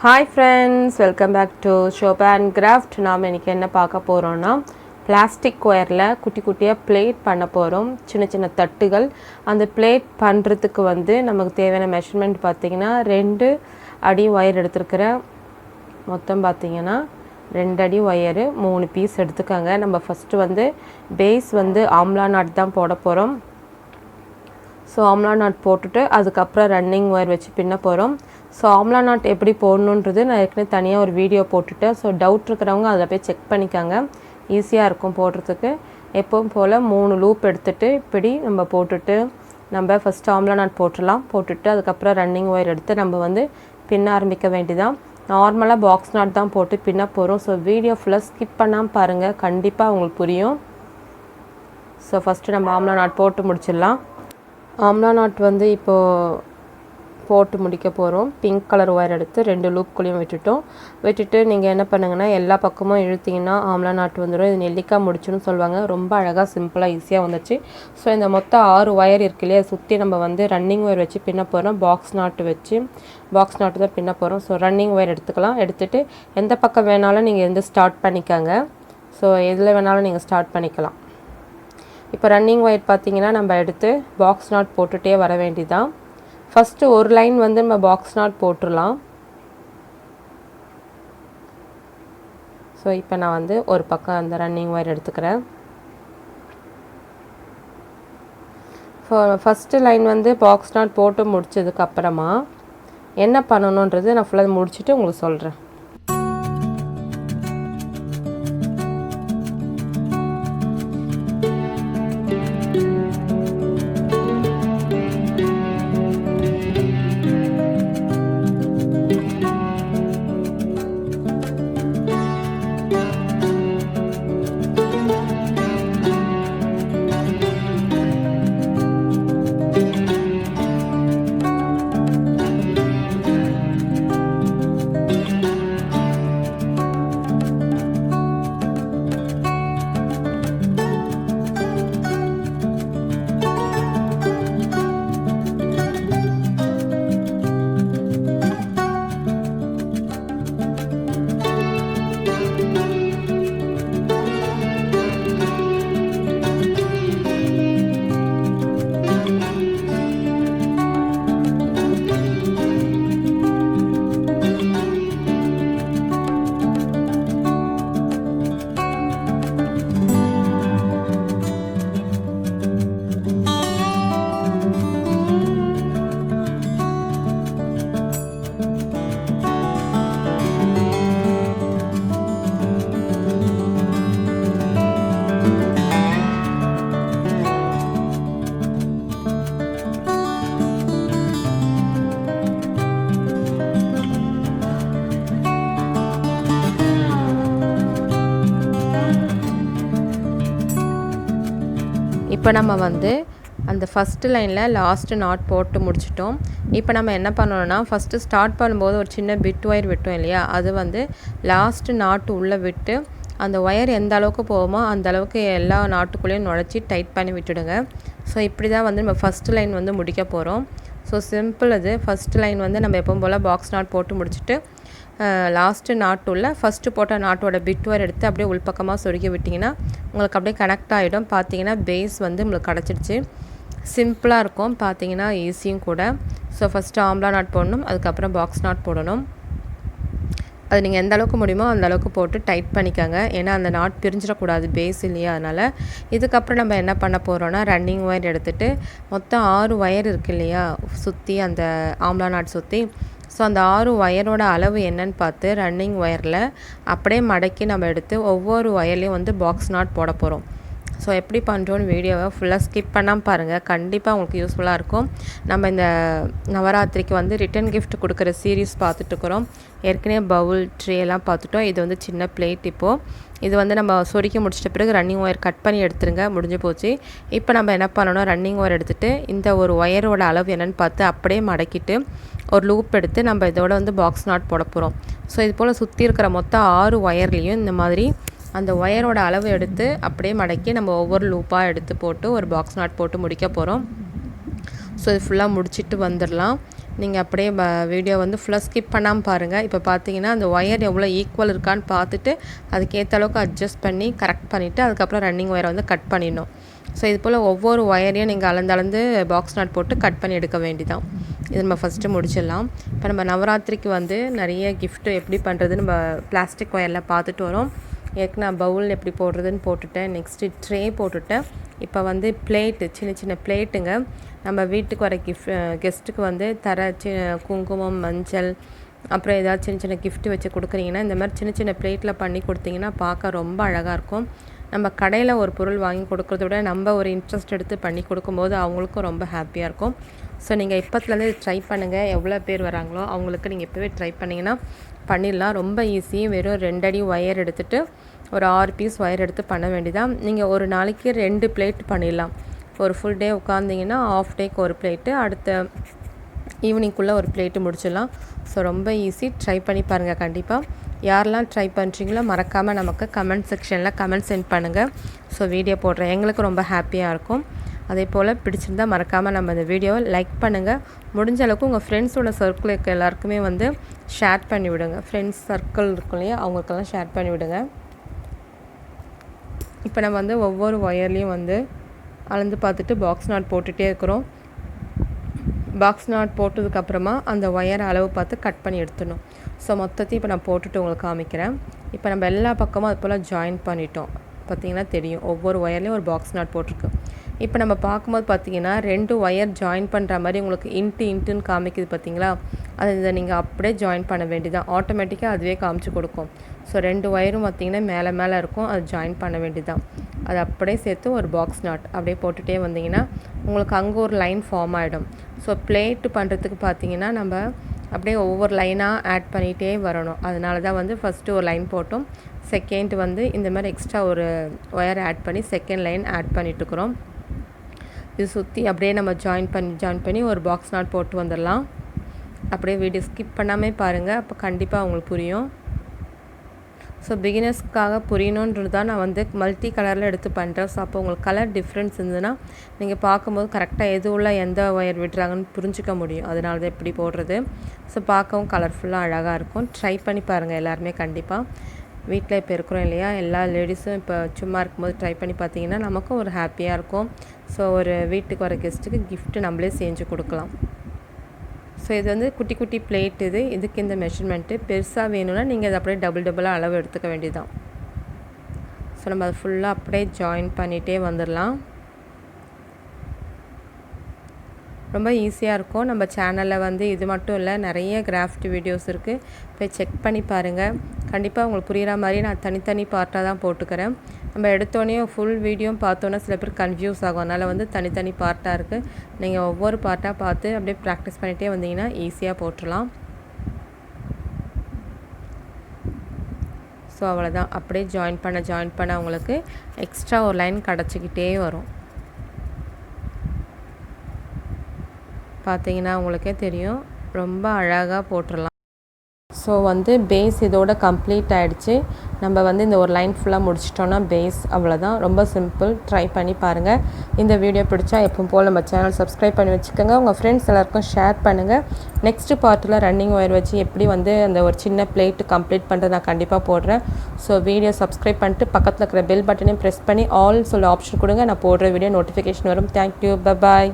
Hi friends, welcome back to Shoba Handcraft. நாம் இன்னைக்கு என்ன பார்க்க போறோம்னா பிளாஸ்டிக் ஒயர்ல குட்டி குட்டியா பிளேட் பண்ண போறோம். சின்ன சின்ன தட்டுகள். அந்த பிளேட் பண்றதுக்கு நமக்கு தேவையான மெஷர்மென்ட் பாத்தீங்கன்னா 2 அடி ஒயர் எடுத்துக்கறேன். மொத்தம் பாத்தீங்கன்னா 2 அடி ஒயர் 3 பீஸ் எடுத்துக்கங்க. நம்ம ஃபர்ஸ்ட் பேஸ் ஆம்லா நாட் தான் போட போறோம். ஸோ ஆம்லா நாட் போட்டுட்டு அதுக்கப்புறம் ரன்னிங் ஒயர் வச்சு பின்ன போகிறோம். ஸோ ஆம்லா நாட் எப்படி போடணுன்றது நான் ஏற்கனவே தனியாக ஒரு வீடியோ போட்டுட்டேன். ஸோ டவுட் இருக்கிறவங்க அதில் போய் செக் பண்ணிக்காங்க, ஈஸியாக இருக்கும் போடுறதுக்கு. எப்பவும் போல் 3 லூப் எடுத்துகிட்டு இப்படி நம்ம போட்டுட்டு நம்ம ஃபஸ்ட் ஆம்லா நாட் போட்டுடலாம். போட்டுட்டு அதுக்கப்புறம் ரன்னிங் ஒயர் எடுத்து நம்ம பின்ன ஆரம்பிக்க வேண்டியதான். நார்மலாக பாக்ஸ் நாட் தான் போட்டு பின்ன போகிறோம். ஸோ வீடியோ ஃபுல்லாக ஸ்கிப் பண்ணாமல் பாருங்கள், கண்டிப்பாக உங்களுக்கு புரியும். ஸோ ஃபஸ்ட்டு நம்ம ஆம்லா நாட் போட்டு முடிச்சிடலாம். ஆம்லா நாட் இப்போது போட்டு முடிக்க போகிறோம். பிங்க் கலர் ஒயர் எடுத்து 2 லூப்குள்ளேயும் விட்டுட்டு நீங்கள் என்ன பண்ணுங்கன்னா எல்லா பக்கமும் இழுத்திங்கன்னா ஆம்லா நாட் வந்துடும். இது நெல்லிக்காய் முடிச்சுன்னு சொல்லுவாங்க. ரொம்ப அழகாக சிம்பிளாக ஈஸியாக வந்துச்சு. ஸோ இந்த மொத்தம் 6 ஒயர் இருக்கு இல்லையா, சுற்றி நம்ம ரன்னிங் ஒயர் வச்சு பின்ன போகிறோம். பாக்ஸ் நாட்டு தான் பின்ன போகிறோம். ஸோ ரன்னிங் ஒயர் எடுத்துக்கலாம். எடுத்துகிட்டு எந்த பக்கம் வேணாலும் நீங்கள் ஸ்டார்ட் பண்ணிக்காங்க. ஸோ எதில் வேணாலும் நீங்கள் ஸ்டார்ட் பண்ணிக்கலாம். இப்போ ரன்னிங் ஒயர் பார்த்தீங்கன்னா நம்ம எடுத்து பாக்ஸ் நாட் போட்டுகிட்டே வர வேண்டியதான். ஃபஸ்ட்டு ஒரு லைன் நம்ம பாக்ஸ் நாட் போட்டுடலாம். ஸோ இப்போ நான் ஒரு பக்கம் அந்த ரன்னிங் ஒயர் எடுத்துக்கிறேன். ஃபஸ்ட்டு லைன் பாக்ஸ் நாட் போட்டு முடிச்சதுக்கப்புறமா என்ன பண்ணணுன்றது நான் ஃபுல்லாக முடிச்சுட்டு உங்களுக்கு சொல்கிறேன். இப்போ நம்ம அந்த ஃபஸ்ட்டு லைனில் லாஸ்ட்டு நாட் போட்டு முடிச்சிட்டோம். இப்போ நம்ம என்ன பண்ணணும்னா ஃபஸ்ட்டு ஸ்டார்ட் பண்ணும்போது ஒரு சின்ன பிட் ஒயர் விட்டோம் இல்லையா, அது லாஸ்ட்டு நாட்டு உள்ளே விட்டு அந்த ஒயர் எந்த அளவுக்கு போகுமோ அந்த அளவுக்கு எல்லா நாட்டுக்குள்ளேயும் நுழைச்சி டைட் பண்ணி விட்டுடுங்க. ஸோ இப்படி தான் நம்ம ஃபஸ்ட்டு லைன் முடிக்க போகிறோம். So simple. அது ஃபஸ்ட்டு லைன் நம்ம எப்பவும் போல் பாக்ஸ் நாட் போட்டு முடிச்சுட்டு லாஸ்ட்டு நாட்டுள்ள ஃபஸ்ட்டு போட்ட நாட்டோட பிட் ஒயர் எடுத்து அப்படியே உள்பக்கமாக சொருகி விட்டிங்கன்னா உங்களுக்கு அப்படியே கனெக்ட் ஆகிடும். பார்த்தீங்கன்னா பேஸ் உங்களுக்கு கிடச்சிடுச்சு. சிம்பிளாக இருக்கும், பார்த்தீங்கன்னா ஈஸியும் கூட. ஸோ ஃபஸ்ட்டு ஆம்லா நாட் போடணும், அதுக்கப்புறம் பாக்ஸ் நாட் போடணும். அது நீங்கள் எந்த அளவுக்கு முடியுமோ அந்த அளவுக்கு போட்டு டைட் பண்ணிக்கோங்க. ஏன்னா அந்த நாட் பிரிஞ்சிடக்கூடாது, பேஸ் இல்லையா, அதனால். இதுக்கப்புறம் நம்ம என்ன பண்ண போகிறோன்னா ரன்னிங் ஒயர் எடுத்துகிட்டு மொத்தம் 6 ஒயர் இருக்குது இல்லையா சுற்றி, அந்த ஆம்லா நாட் சுற்றி. ஸோ அந்த 6 ஒயரோட அளவு என்னன்னு பார்த்து ரன்னிங் ஒயரில் அப்படியே மடக்கி நம்ம எடுத்து ஒவ்வொரு ஒயர்லேயும் பாக்ஸ் நாட் போட போகிறோம். ஸோ எப்படி பண்ணுறோன்னு வீடியோவை ஃபுல்லாக ஸ்கிப் பண்ணாமல் பாருங்கள், கண்டிப்பாக உங்களுக்கு யூஸ்ஃபுல்லாக இருக்கும். நம்ம இந்த நவராத்திரிக்கு ரிட்டன் கிஃப்ட் கொடுக்குற சீரீஸ் பார்த்துட்ருக்குறோம். ஏற்கனவே பவுல் ட்ரே எல்லாம் பார்த்துட்டோம். இது சின்ன பிளேட். இப்போது இது நம்ம சொருக்கி முடிச்சிட்ட பிறகு ரன்னிங் ஒயர் கட் பண்ணி எடுத்துருங்க, முடிஞ்சு போச்சு. இப்போ நம்ம என்ன பண்ணணும், ரன்னிங் ஒயர் எடுத்துகிட்டு இந்த ஒரு ஒயரோட அளவு என்னென்னு பார்த்து அப்படியே மடக்கிட்டு ஒரு லூப் எடுத்து நம்ம இதோட பாக்ஸ் நாட் போட போகிறோம். ஸோ இது போல் சுற்றி இருக்கிற மொத்தம் 6 ஒயர்லேயும் இந்த மாதிரி அந்த ஒயரோட அளவு எடுத்து அப்படியே மடக்கி நம்ம ஒவ்வொரு லூப்பாக எடுத்து போட்டு ஒரு பாக்ஸ் நாட் போட்டு முடிக்க போகிறோம். ஸோ இது ஃபுல்லாக முடிச்சுட்டு வந்துடலாம். நீங்கள் அப்படியே வீடியோ வந்து ஃபுல்லாக ஸ்கிப் பண்ணாமல் பாருங்கள். இப்போ பார்த்தீங்கன்னா அந்த ஒயர் எவ்வளோ ஈக்குவல் இருக்கான்னு பார்த்துட்டு அதுக்கேற்ற அளவுக்கு அட்ஜஸ்ட் பண்ணி கரெக்ட் பண்ணிவிட்டு அதுக்கப்புறம் ரன்னிங் ஒயரை வந்து கட் பண்ணிடணும். ஸோ இது போல் ஒவ்வொரு ஒயரையும் நீங்கள் அளந்து பாக்ஸ் நாட் போட்டு கட் பண்ணி எடுக்க வேண்டிதான். இது நம்ம ஃபஸ்ட்டு முடிச்சிடலாம். இப்போ நம்ம நவராத்திரிக்கு வந்து நிறைய கிஃப்ட்டு எப்படி பண்ணுறது நம்ம பிளாஸ்டிக் ஒயரில் பார்த்துட்டு வரோம். ஏற்கனவே பவுல் எப்படி போடுறதுன்னு போட்டுட்டேன். நெக்ஸ்ட்டு ட்ரே போட்டுட்டேன். இப்போ வந்து பிளேட்டு, சின்ன சின்ன பிளேட்டுங்க. நம்ம வீட்டுக்கு வர கெஸ்ட்டுக்கு வந்து குங்குமம், மஞ்சள், அப்புறம் ஏதாவது சின்ன சின்ன கிஃப்ட்டு வச்சு கொடுக்குறீங்கன்னா இந்த மாதிரி சின்ன சின்ன பிளேட்டில் பண்ணி கொடுத்தீங்கன்னா பார்க்க ரொம்ப அழகாக இருக்கும். நம்ம கடையில் ஒரு பொருள் வாங்கி கொடுக்குறத விட நம்ம ஒரு இன்ட்ரெஸ்ட் எடுத்து பண்ணி கொடுக்கும்போது அவங்களுக்கும் ரொம்ப ஹாப்பியாக இருக்கும். ஸோ நீங்கள் இப்போத்துலேருந்து ட்ரை பண்ணுங்கள். எவ்வளோ பேர் வராங்களோ அவங்களுக்கு நீங்கள் இப்போவே ட்ரை பண்ணிங்கன்னா பண்ணிடலாம். ரொம்ப ஈஸி. வெறும் 2 அடி ஒயர் எடுத்துகிட்டு ஒரு 6 பீஸ் ஒயர் எடுத்து பண்ண வேண்டியதான். நீங்கள் ஒரு நாளைக்கு 2 பிளேட் பண்ணிடலாம். ஒரு ஃபுல் டே உட்காந்திங்கன்னா ஆஃப் டேக்கு ஒரு பிளேட்டு, அடுத்த ஈவினிங்குள்ளே ஒரு பிளேட்டு முடிச்சிடலாம். ஸோ ரொம்ப ஈஸி. ட்ரை பண்ணி பாருங்கள் கண்டிப்பாக. யாரெல்லாம் ட்ரை பண்ணுறீங்களோ மறக்காமல் நமக்கு கமெண்ட் செக்ஷனில் கமெண்ட் சென்ட் பண்ணுங்கள். ஸோ வீடியோ போடுறேன், எங்களுக்கு ரொம்ப ஹாப்பியாக இருக்கும். அதே போல் பிடிச்சிருந்தால் மறக்காமல் நம்ம இந்த வீடியோவை லைக் பண்ணுங்கள். முடிஞ்ச அளவுக்கு உங்கள் ஃப்ரெண்ட்ஸோட சர்க்கிளுக்கு எல்லாருக்குமே வந்து ஷேர் பண்ணி விடுங்க. ஃப்ரெண்ட்ஸ் சர்க்கிள் இருக்கும் இல்லையா, அவங்களுக்கெல்லாம் ஷேர் பண்ணி விடுங்க. இப்போ நம்ம வந்து ஒவ்வொரு ஒயர்லேயும் வந்து அளந்து பார்த்துட்டு பாக்ஸ் நாட் போட்டுகிட்டே இருக்கிறோம். பாக்ஸ் நாட் போட்டதுக்கப்புறமா அந்த ஒயரை அளவு பார்த்து கட் பண்ணி எடுத்துடணும். ஸோ மொத்தத்தையும் இப்போ நான் போட்டுட்டு உங்களுக்கு காமிக்கிறேன். இப்போ நம்ம எல்லா பக்கமும் அது போல் ஜாயின் பண்ணிட்டோம். பார்த்திங்கன்னா தெரியும், ஒவ்வொரு ஒயர்லேயும் ஒரு பாக்ஸ் நாட் போட்டிருக்கு. இப்போ நம்ம பார்க்கும்போது பார்த்திங்கன்னா 2 ஒயர் ஜாயின் பண்ணுற மாதிரி உங்களுக்கு இன்ட்டுன்னு காமிக்குது பார்த்திங்களா. அது இதை நீங்கள் அப்படியே ஜாயின் பண்ண வேண்டியதான். ஆட்டோமேட்டிக்காக அதுவே காமிச்சு கொடுக்கும். ஸோ 2 ஒயரும் பார்த்திங்கன்னா மேலே இருக்கும், அது ஜாயின் பண்ண வேண்டியதான். அது அப்படியே சேர்த்து ஒரு பாக்ஸ் நாட் அப்படியே போட்டுகிட்டே வந்தீங்கன்னா உங்களுக்கு அங்கே ஒரு லைன் ஃபார்ம் ஆகிடும். ஸோ பிளேட்டு பண்ணுறதுக்கு பார்த்திங்கன்னா நம்ம அப்படியே ஒவ்வொரு லைனாக ஆட் பண்ணிகிட்டே வரணும். அதனால தான் வந்து ஃபஸ்ட்டு ஒரு லைன் போட்டோம். செகண்ட் வந்து இந்த மாதிரி எக்ஸ்ட்ரா ஒரு ஒயர் ஆட் பண்ணி செகண்ட் லைன் ஆட் பண்ணிட்டுருக்குறோம். இது சுற்றி அப்படியே நம்ம ஜாயின் பண்ணி ஒரு பாக்ஸ் நாட் போட்டு வந்துடலாம். அப்படியே வீடியோ ஸ்கிப் பண்ணாமல் பாருங்கள், அப்போ கண்டிப்பாக உங்களுக்கு புரியும். ஸோ பிகினர்ஸ்க்காக புரியணுன்றது தான் நான் வந்து மல்டி கலரில் எடுத்து பண்ணுறேன். ஸோ அப்போ உங்களுக்கு கலர் டிஃப்ரென்ஸ் இருந்ததுன்னா நீங்கள் பார்க்கும்போது கரெக்டாக எது உள்ள எந்த ஒயர் விடுறாங்கன்னு புரிஞ்சிக்க முடியும். அதனால தான் இப்படி போடுறது. ஸோ பார்க்கவும் கலர்ஃபுல்லாக அழகாக இருக்கும். ட்ரை பண்ணி பாருங்கள் எல்லாருமே கண்டிப்பாக. வீட்டில் இப்போ இருக்கிறோம் இல்லையா, எல்லா லேடிஸும் இப்போ சும்மா இருக்கும்போது ட்ரை பண்ணி பார்த்தீங்கன்னா நமக்கும் ஒரு ஹாப்பியாக இருக்கும். ஸோ ஒரு வீட்டுக்கு வர கெஸ்ட்டுக்கு கிஃப்ட்டு நம்மளே செஞ்சு கொடுக்கலாம். ஸோ இது வந்து குட்டி குட்டி பிளேட். இதுக்கு இந்த மெஷர்மெண்ட்டு பெருசாக வேணும்னா நீங்கள் அதை அப்படியே டபுளாக அளவு எடுத்துக்க வேண்டியதுதான். ஸோ நம்ம அதை ஃபுல்லாக அப்படியே ஜாயின் பண்ணிகிட்டே வந்துடலாம். ரொம்ப ஈஸியாக இருக்கும். நம்ம சேனலில் வந்து இது மட்டும் இல்லை, நிறைய கிராஃப்ட் வீடியோஸ் இருக்குது, போய் செக் பண்ணி பாருங்கள். கண்டிப்பாக உங்களுக்கு புரிகிற மாதிரி நான் தனித்தனி பார்ட்டாக தான் போட்டுக்கிறேன். நம்ம எடுத்தோடனே ஃபுல் வீடியோ பார்த்தோன்னா சில பேர் கன்ஃபியூஸ் ஆகும். அதனால் வந்து தனித்தனி பார்ட்டாக இருக்குது. நீங்கள் ஒவ்வொரு பார்ட்டாக பார்த்து அப்படியே ப்ராக்டிஸ் பண்ணிகிட்டே வந்தீங்கன்னா ஈஸியாக போட்டுடலாம். ஸோ அவ்வளோதான். அப்படியே ஜாயின் பண்ண உங்களுக்கு எக்ஸ்ட்ரா ஒரு லைன் கிடச்சிக்கிட்டே வரும். பார்த்தீங்கன்னா உங்களுக்கே தெரியும், ரொம்ப அழகாக போட்டுடலாம். ஸோ வந்து பேஸ் இதோட கம்ப்ளீட் ஆகிடுச்சு. நம்ம வந்து இந்த ஒரு லைன் ஃபுல்லாக முடிச்சிட்டோன்னா பேஸ் அவ்வளோதான். ரொம்ப சிம்பிள். ட்ரை பண்ணி பாருங்கள். இந்த வீடியோ பிடிச்சா எப்பவும் போல் நம்ம சேனல் சப்ஸ்கிரைப் பண்ணி வச்சுக்கோங்க. உங்கள் ஃப்ரெண்ட்ஸ் எல்லாருக்கும் ஷேர் பண்ணுங்கள். நெக்ஸ்ட்டு பார்ட்டில் ரன்னிங் ஒயர் வச்சு எப்படி வந்து அந்த ஒரு சின்ன பிளேட்டு கம்ப்ளீட் பண்ணுறது நான் கண்டிப்பாக போடுறேன். ஸோ வீடியோ சப்ஸ்கிரைப் பண்ணிட்டு பக்கத்தில் இருக்கிற பெல் பட்டனையும் ப்ரெஸ் பண்ணி ஆல் சொல்ல ஆப்ஷன் கொடுங்க. நான் போடுற வீடியோ நோட்டிஃபிகேஷன் வரும். Thank you, by.